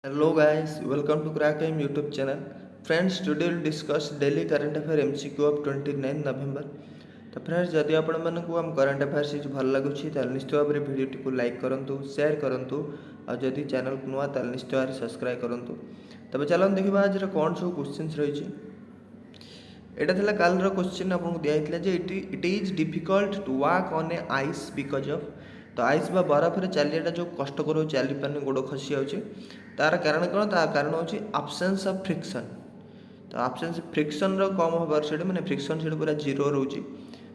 Hello guys, welcome to Crack Time YouTube channel. Friends, today we'll discuss Daily Current Affairs MCQ of 29 November. तो friends जदि आपण मानकु हम current affairs भल लगुछि ताल निश्चित भाव में वीडियो को लाइक करंतु शेयर करंतु और जदि चैनल को नुआ ताल निश्चित भाव सब्सक्राइब करंतु। तबे चलो देखिबा आज कोन सब क्वेश्चंस रहिछि। एटा थिला काल रो क्वेश्चन आपन को दिया हितला जे it is difficult to walk on a ice because of तो आइस बा बरफ रे चलियाटा जो कष्टकर हो चली पाने गोड़ खसी जाउछि तार कारण कौन तार कारण होछि absence ऑफ फ्रिक्शन। तो absence फ्रिक्शन रो कम होबार सेटे माने फ्रिक्शन सेटे पूरा जीरो रहउछि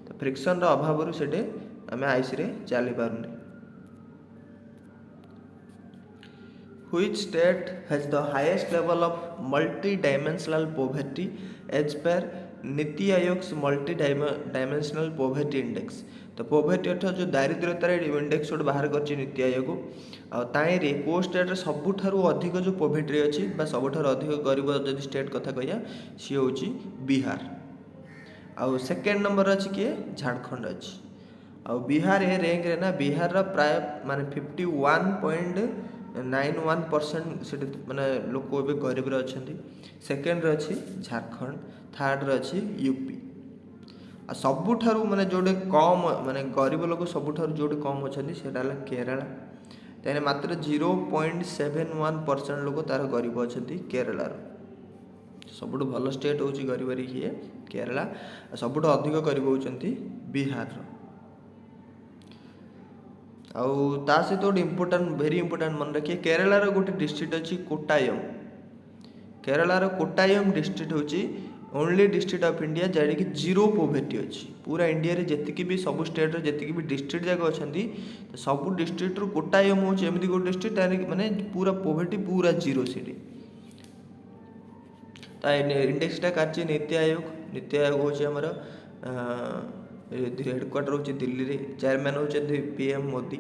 तो फ्रिक्शन रो अभाव रु सेटे हमें आइस रे चली पारुने। Which state has the highest level of multidimensional poverty as per NITI Aayog's multidimensional poverty index। तो पोवर्टी अर्थात जो दारिद्र्यतार इंडेक्स गोटे बाहर कर नीति आयोग आईरे को स्टेट सबुठारु अधिक जो पोवर्टी अच्छी सबुठारु अधिक गरीब जब स्टेट कथा कह सी हूँ बिहार आउ सेकेंड नंबर अच्छी किए झारखंड अच्छी आउ बिहार रैंक रे ना बिहार प्राय माने 51.91% से माने लोक गरीब अच्छा सेकेंड अच्छी झारखंड थर्ड अच्छी यूपी आ सबुठारु माने जोड़े कम माने गरीब लोक सबुठारु जोड़े कम अच्छा सेटा केरला ताने मात्र 0.71% लोक तार गरीब अच्छा केरलार सबुठ भल स्टेट हूँ गरीब किए केरला सबुठ अधिक गरीब होती बिहार आउ ता सहित गोटे इम्पोर्टाट भेरी इम्पोर्टाट मन रखिए केरलार गोटे डिस्ट्रिक्ट अच्छी कोट्टायम केरलार कोट्टायम डिस्ट्रिक्ट हूँ ओनली डिस्ट्रिक्ट ऑफ इंडिया जहाँ कि जीरो पोवर्टी अच्छी पूरा इंडिया रे जतिक भी सब स्टेट रे जतिक भी डिस्ट्रिक्ट जाक अच्छा तो सब डिस्ट्रिक्ट रू कोट्टायम हूँ एमती गोटे डिस्ट्रिक्ट माने पूरा पोवर्टी पूरा जीरो सीटी इंडेक्सटा काटि नीति आयोग हूँ आमर हेडक्वार्टर हूँ दिल्ली रे चेयरमैन होती पीएम मोदी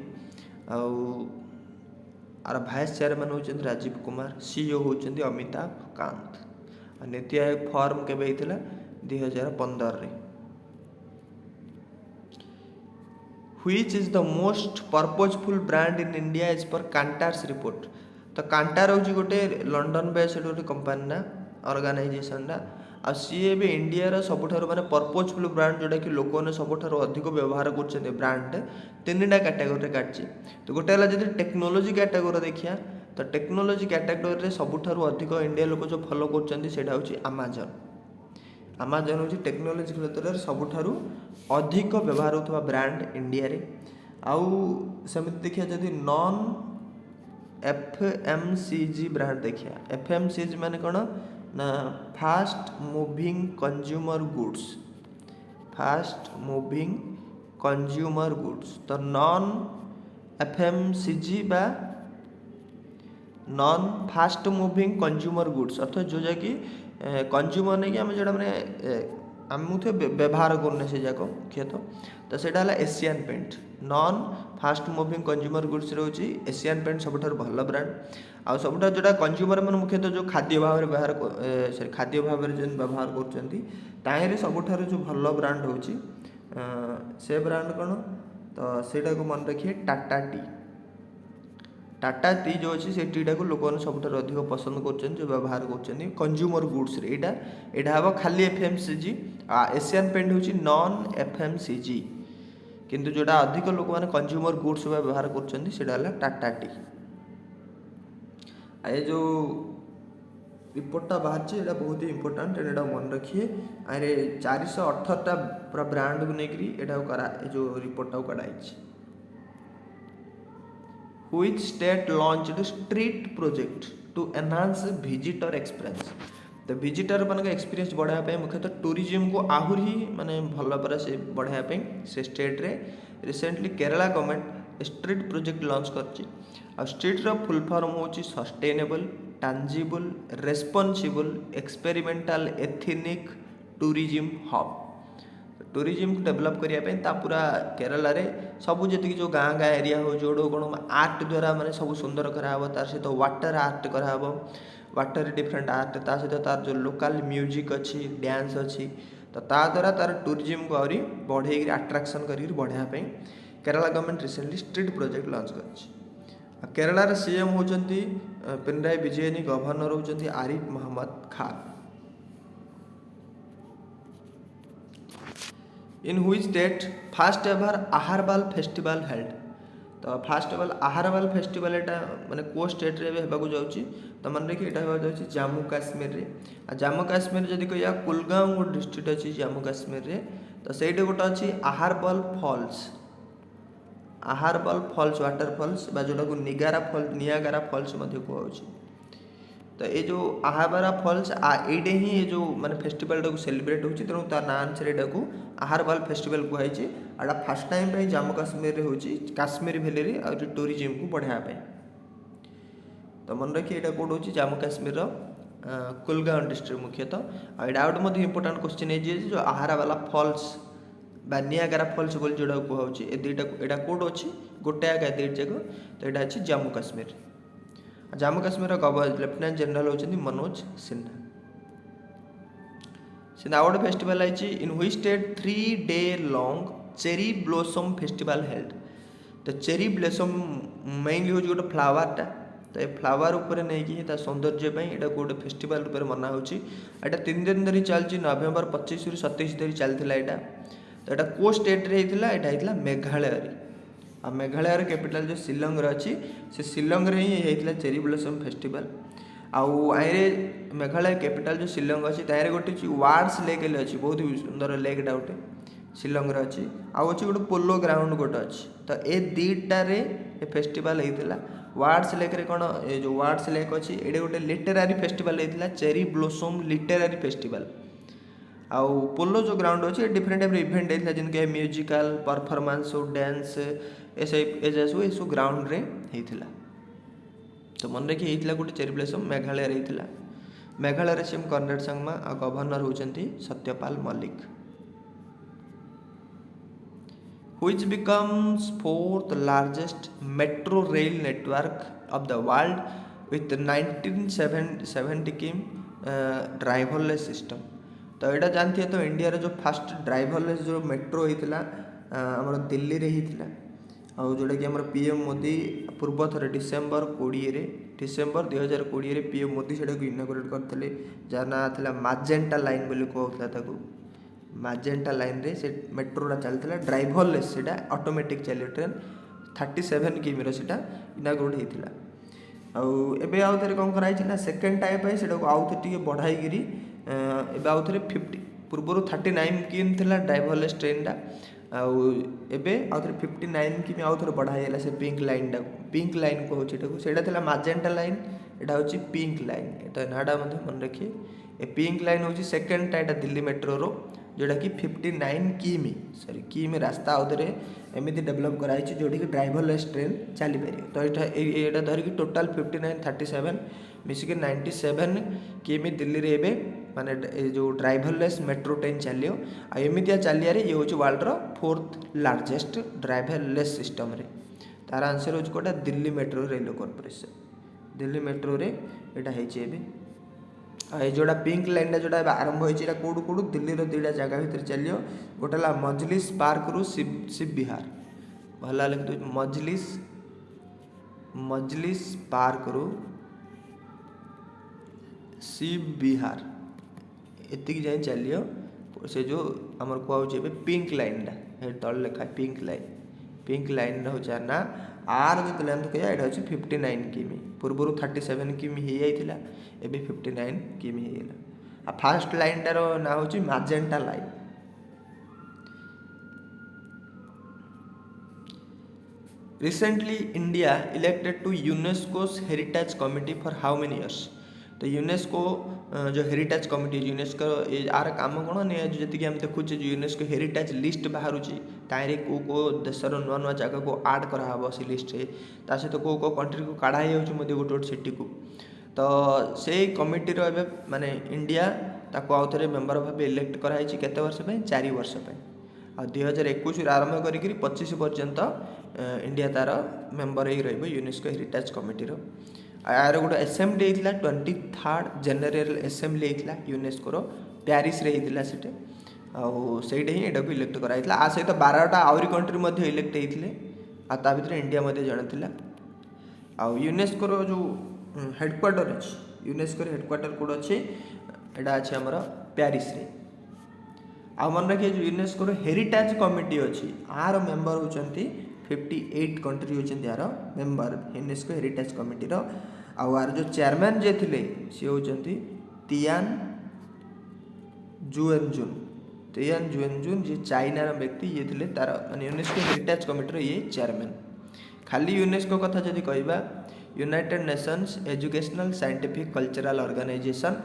आर भाइस चेयरमैन होती राजीव कुमार सीईओ होती अमिताभ कांत नीति आयोग फॉर्म केबे हितला 2015 रे। Which is the most purposeful brand in India as per Kantar's report। तो कांटार हूँ गोटे लंडन बेस्ड गोटे कंपनी ना ऑर्गेनाइजेशन ना आ सी ए इंडिया रा सबुठारु माने पर्पजफुल ब्रांड जोटा कि लोक ने सबुठारु अधिक व्यवहार करछन्ते ब्रांड तीनटा कैटेगरी काटछि। तो गोटे हला जदि टेक्नोलॉजी कैटेगरी देखिया तो टेक्नोलॉजी कैटेगरी रे सबुठारु अधिक इंडिया लोक जो फॉलो करछन्ते सेटा होछि अमेजन होछि टेक्नोलॉजी क्षेत्र रे सबुठारु अधिक व्यवहार होतबा ब्रांड इंडिया रे। आउ समिति देखिया जदि नॉन एफएमसीजी ब्रांड देखिया एफएमसीजी माने कोन ना फास्ट मूविंग कंज्यूमर गुड्स तो नॉन एफएमसीजी बा non fast moving consumer goods अर्थात जो जाकि कंज्यूमर नहीं कि आम जो मैंने आम व्यवहार करने से जाक मुख्यतः तो सेटा है Asian paint non fast moving consumer goods रोचे एशियन पेंट सबुठ भल ब्रांड आउ सबुठ जोटा कंज्यूमर मैंने मुख्यतः जो खाद्य भाव में व्यवहार खाद्य भाव में जो व्यवहार कर सबुठार जो भल ब्रांड होची से ब्रांड कौन तो सेटा को मन रखिए टाटा टी जो अच्छी से टीटा को लोक सब अधिक पसंद कर जो व्यवहार कर कंज्यूमर गुड्स यहाँ हम खाली एफएमसीजी एशियन पेंट हूँ नॉन एफएमसीजी किंतु जोटा अधिक लोक मैंने कंज्यूमर गुड्स व्यवहार कर टाटा टी ये जो रिपोर्टा बाहर यहाँ बहुत ही इंपोर्टाट एटा मन रखिए आरे 418टा पूरा ब्रांड को लेकर जो रिपोर्टा कराई। Which state launched street project to enhance visitor experience। तो विजिटर मान एक्सपीरियंस बढ़ाया मुख्यतः टूरिज्म को आहरी माने भल पर से बढ़ाया से स्टेट रे recently Kerala government street project launch कर स्ट्रीट रो फुल फॉर्म होची sustainable tangible responsible experimental ethnic tourism hub tourism को डेवलप करने पूरा केरला रे सबू जी जो गाँ एरिया हो जो कौन आर्ट द्वारा माने सब सुंदर कराव तार सहित वाटर आर्ट कराव वाटर डिफरेंट आर्ट ता सहित तार जो लोकल म्यूजिक अच्छी डांस अच्छी तो ता द्वारा तार टूरिज्म को आहरी बढ़े अट्राक्शन कर बढ़ाया Kerala government recently street project launch कर केरलार सीएम होचंती पिनराई विजयन गवर्नर होती आरिफ मोहम्मद खान। इन हुई state first ever Aharbal festival held. तो फास्ट एवर आहारबाल फेस्टिवल एटा माने को स्टेट रे हेबाकू जाउची तो मन रखी एटा हेबा जाउची जम्मू काश्मीर रे। आ जम्मू काश्मीर जदि कहिया कुलगांव गो डिस्ट्रिक्ट अछि जम्मू काश्मीर रे तो सेठी गोटे अछि आहारबाल फॉल्स। आहारबाल फॉल्स वाटरफॉल्स बा जोटा को नियागारा फॉल्स मध्ये कहउची। तो ये जो आहाबारा फॉल्स एडे ही ये जो माने फेस्टिवल टाको सेलिब्रेट होची तेणु तार ना अनुसार एटाको आहारबाल फेस्टिवल कहैछि। आडा फर्स्ट टाइम पे जम्मू काश्मीर रे होची काश्मीर वैली रे और टूरिज्म को बढ़ाया पे। तो मन रखी एटा कोड होची जम्मू काश्मीर रो कुलगांव डिस्ट्रिक्ट मुख्यतः। और एटा आउट मध्ये इंपोर्टेंट क्वेश्चन है जे जो आहारबाला फॉल्स बा नियागारा फॉल्स बोल जोडा कहउची ए दुईटा एटा कोड अछि गोटे आगा दुईटा जगह। तो एटा अछि Jammu Kashmir. Jammu Kashmir governor lieutenant general होचंदी मनोज सिन्हा। सिन्हा आउट फेस्टिवल आइछि इन हुई state 3 day long cherry blossom festival held. तो चेरी ब्लॉसम मेनली हो गोटे फ्लावर टा तो ये फ्लावर ऊपर नहीं कि ता सौंदर्य पई एटा गोटे फेस्टिवल ऊपर मना होची। एटा 3 दिन धरि चलची नवेम्बर 25 रु 27 धरि चलथिला एटा। तो एटा को स्टेट रे हितला एटा हितला मेघालय रे। आ मेघालय कैपिटल जो शिलंग रही से शिलंग रे ही होता चेरी ब्लॉसम फेस्टिवल। आउ आईरे मेघालय कैपिटल जो शिलंग अच्छी तारे गोटे वार्ड्स लेक अच्छी बहुत सुंदर लेकटा गोटे शिलंग अच्छी आउ अच्छी गोटे पोलो ग्राउंड गोटे अच्छी। तो ये दुईटारे फेस्टिवल होता वार्ड्स लेक रे कौन ये जो वार्ड्स लेक अच्छी ये गोटे लिटरारी फेस्टिवल होता चेरी ब्लॉसम लिटरारी फेस्टिवल। आउ पोलो जो ग्राउंड अच्छे डिफरेंट टाइप इवेंट होता जिनके म्यूजिकल परफॉर्मेंस डांस सब ग्राउंड रे होता। तो मन रखी होता गोटे चेरी ब्लॉसम मेघालय होता। मेघालय सीएम कॉनरेड संगमा आ गवर्नर होचंती Satyapal Malik. Which becomes 4th largest metro rail network of the world with 1970 किम ड्राइवरलेस सिस्टम। तो यहाँ जानते हैं तो इंडिया रे जो फास्ट ड्राइवरलेस जो मेट्रो होता आमर दिल्ली रे होता और जोटा कि आमर पीएम मोदी पूर्व थर डिसेम्बर 2020 रे पीएम मोदी से इनागोरेट करते जार ना था मैजेंटा लाइन बोली कहता मैजेंटा लाइन रे से मेट्रोटा चलता ड्राइवरलेस से ऑटोमेटिक चलिए ट्रेन 37 किमी से इनागोरेट होता। आउ आउ थे कौन कराई ना सेकेंड टाइम से आउ थे बढ़ाई एबे आउ थे 50 पूर्व 39 किम थिला ड्राइवरलेस ट्रेनटा आउ एबे आउ थे 59 किमी आउ थे बढ़ाई से पिंक लाइन कहूँ सेटा थिला मैजेंटा लाइन एटा होची पिंक लाइन। तो नाडा मन रखिए ए पिंक लाइन होची सेकेंड टा दिल्ली मेट्रो रो जोटा कि 59 किमी रास्ता आउ थे एमती डेभलप कराई जोटी कि ड्राइवरलेस ट्रेन चली पारे। तो यहाँ धरिकी टोटाल 59 37 मिसिक 97 किमी दिल्ली रे एबे माने जो ड्राइवरलेस मेट्रो ट्रेन चलियो आ एमितिया चलियारे ये होची वर्ल्ड रो 4th लार्जेस्ट ड्राइवरलेस सिस्टम रे। तार आंसर होची कोटा Delhi metro rail corporation. Delhi metro रे एटा हेची एबे आ ए जोड़ा पिंक लाइन टा जोड़ा आरंभ होइची एटा कोडु कोडु दिल्ली रो दुईटा जगह भीतर चलियो गोटेला मजलिस पार्क रु शिव विहार भला लिख दो मजलिस पार्क रु शिव विहार एतिक जाए चलियो से जो आमर कहूँ पिंक लाइन टा तल लिखा पिंक लाइन रोचा ना आर जो लेंथ कह यहाँ हूँ 59 किमी पूर्व 37 किमी हो जाता एबे 59 किमी होगा। फास्ट लाइन टार ना हूँ magenta line. Recently India elected to UNESCO's heritage committee for how many years. तो यूनेस्को जो हेरिटेज कमिटी यूनेस्को यार काम कौन जी आम देखुचे यूनेस्को हेरिटेज लिस्ट बाहर तारे को देशर नुआ नुआ जगह को आड कराव से लिस्ट ता सहित को कंट्री को काढ़ा गोटे गोटे सिटी को। तो से कमिटीर ए माने इंडिया ताको आउ थे मेम्बर भाव इलेक्ट कराई केते वर्ष पे 4 वर्ष पे आ 2021 आरंभ करी 25 पर्यंत इंडिया तार मेम्बर ही रही यूनेस्को हेरिटेज कमिटीर। यार गोटे असेंबली होता 23rd जनरल असेंबली होता यूनेस्को प्यारिस रे होता से आईटे ही यहाँ को इलेक्ट कराई आ सहित 12टा आउरी कंट्री इलेक्ट होते आ ता भीतर इंडिया जड़े था। आ यूनेस्को जो हेडक्वार्टर अच्छी यूनेस्को हेडक्वार्टर कौट अच्छी एटा अच्छे आमर प्यारिस रे आ मन रखिए जो यूनेस्को हेरिटेज कमिटी अच्छी आर मेंबर होती 58 कंट्री होती यार मेंबर यूनेस्को हेरिटेज कमिटी आर जो चेयरमैन जे थिले सी होती तियान जुएनजुन जी चाइनार व्यक्ति ये थिले तार माने यूनेस्को हेरिटेज कमिटी ये चेयरमैन खाली यूनेस्को कथा जदि कहबा United Nations Educational Scientific Cultural Organisation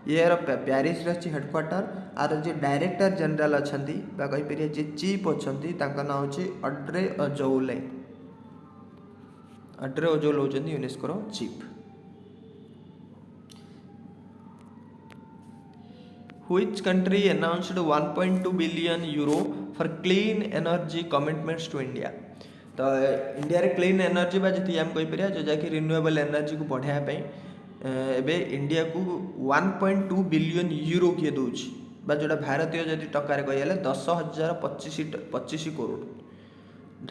यार प्यारिस रही हेडक्वार्टर आर जो डायरेक्टर जनरल अच्छा कहीपर जी चीफ अच्छा ना हूँ अड्रे अजौले होती UNESCO chief Which country announced 1.2 billion euro for clean energy commitments to India? तो इंडिया रे क्लीन एनर्जी बा जति हम कहि परिया जो जाकि रिन्यूएबल एनर्जी को बढ़ाया एबे इंडिया को 1.2 बिलियन यूरो किए दउछि बा जोटा भारतीय जति टकार कहले 10,025 करोड़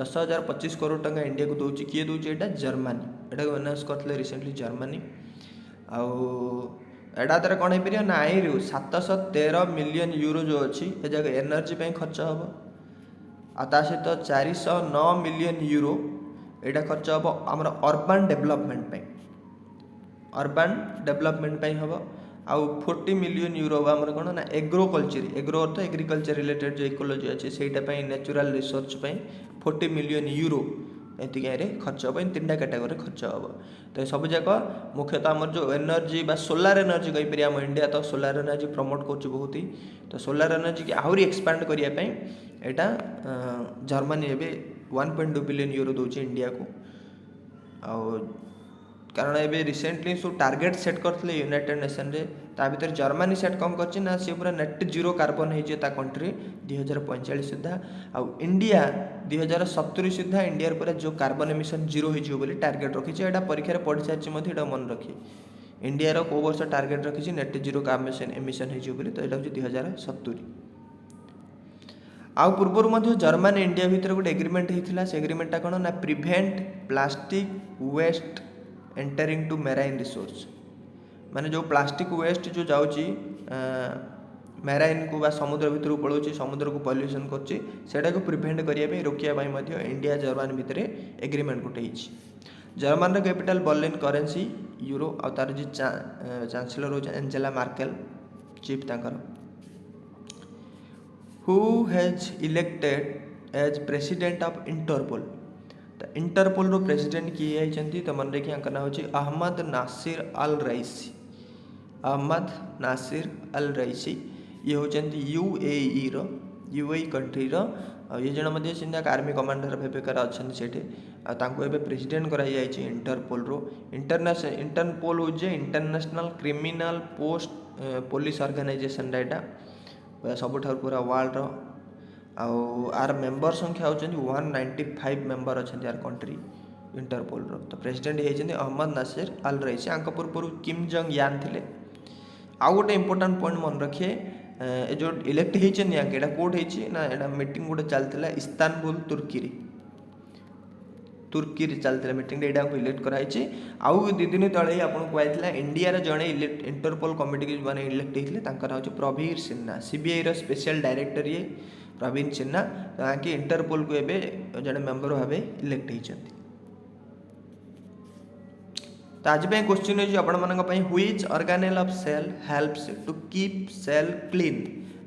10,025 करोड़ टका इंडिया को दउछि किए दउछि एटा जर्मनी एटा को अनाउंस करथले रिसेंटली जर्मनी आउ एटा तर कौन हो पार ना आई 713 मिलियन यूरो जो अच्छी ए जगह एनर्जी पे खर्च हम आ सहित 409 मिलियन यूरो एटा खर्च हम आम अर्बन डेवलपमेंट हम आउ 40 मिलियन यूरो आम कौन ना एग्रो अर्थ एग्रीकल्चर रिलेटेड जो इकोलॉजी अच्छे से नेचुरल रिसर्च 40 मिलियन यूरो एति खर्च हम तीन कैटेगोरी खर्च हम तो सब जाक मुख्यतः आम जो एनर्जी बा सोलार एनर्जी कहीपर आम इंडिया तो सोलार एनर्जी प्रमोट कर बहुत ही तो सोलार एनर्जी की आहरी एक्सपांड करने यहाँ जर्मनी एवं 1.2 बिलियन यूरो दूसरी इंडिया को आउ कारण एबे रिसेंटली सब टार्गेट सेट करते यूनाइटेड नेशन रे ता भीतर जर्मनी सेट कम करछि ना सी पूरा नेट जीरो कार्बन हो ता कंट्री 2045 सुधा आ इंडिया 2070 सुधा इंडिया पूरा जो कार्बन एमिशन जीरो हो टार्गेट रखी एटा परीक्षा रे पढ़ सारी मन रखी इंडिया रो को वर्ष टार्गेट रखी नेट जीरो कार्बन एमिशन हो तो यहाँ 2070 आउ पूर्व जर्मनी इंडिया भीतर गोटे एग्रीमेंट होता से एग्रीमेंटा कौन ना prevent plastic waste entering to marine resource माने जो प्लास्टिक वेस्ट जो जाऊँगी मेराइन को बा समुद्र भितर पड़ोची समुद्र को पॉल्यूशन करटा को प्रिभेंट करने रोकने इंडिया जर्मनी भितर एग्रीमेंट गोटे German capital Berlin currency euro आ तार जी चांसलर हो एंजेला मार्केल चीफ तांकर who has elected as president of Interpol तो इंटरपोल रो प्रेसिडेंट किए होती तो मन रखिए ना हूँ अहमद नासिर अल रईसी ये होती यूएई कंट्री ये जन सीधा आर्मी कमांडर भावेकार अच्छा से प्रेसिडेंट कराई इंटरपोल रो इंटरपोल हूँ international criminal post police organisation यहाँ सबुठ पूरा वर्ल्ड आर मेंबर संख्या होती 195 मेंबर अच्छा यार कंट्री इंटरपोल रो तो प्रेसिडेंट होती अहमद नासिर अल रईसी पूर्व किम जंग यान थे आउ गोटे इंपोर्टाट पॉइंट मन रखिए जो इलेक्ट होती कोड ना मीटिंग गोटे चलता इस्तानबुल तुर्की चलता मीटिंग यहाँ को इलेक्ट कराई आउ 2 दिन तले आपको कहला इंडिया जड़े इंटरपोल कमिटी मैंने इलेक्ट होते हूँ Praveer Sinha CBI special director ये प्रवीण सिन्हा ताकि इंटरपोल को एवं जड़े मेंबर भाव इलेक्ट होती तो आज क्वेश्चन है which organelle of cell helps to keep cell clean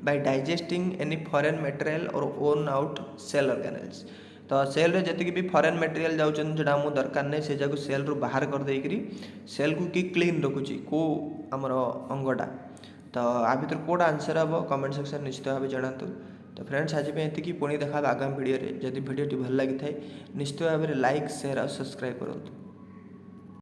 by digesting any foreign material और ओन आउट सेल ऑर्गेनेल्स तो सेल रे जति भी फॉरेन मटेरियल जाउछन जेटा हमु दरकार नै से जाको सेल रो बाहर कर देकरी सेल को की क्लीन रखुची को हमर अंगटा तो आ भीतर कोड आंसर हम कमेंट सेक्शन निश्चित भाव जनातु तो फ्रेंड्स आज एति पुणी देखा आगामी वीडियो रे जदि वीडियोटी भल लगी थाए निश्चित भाव लाइक शेयर और सब्सक्राइब करंतु।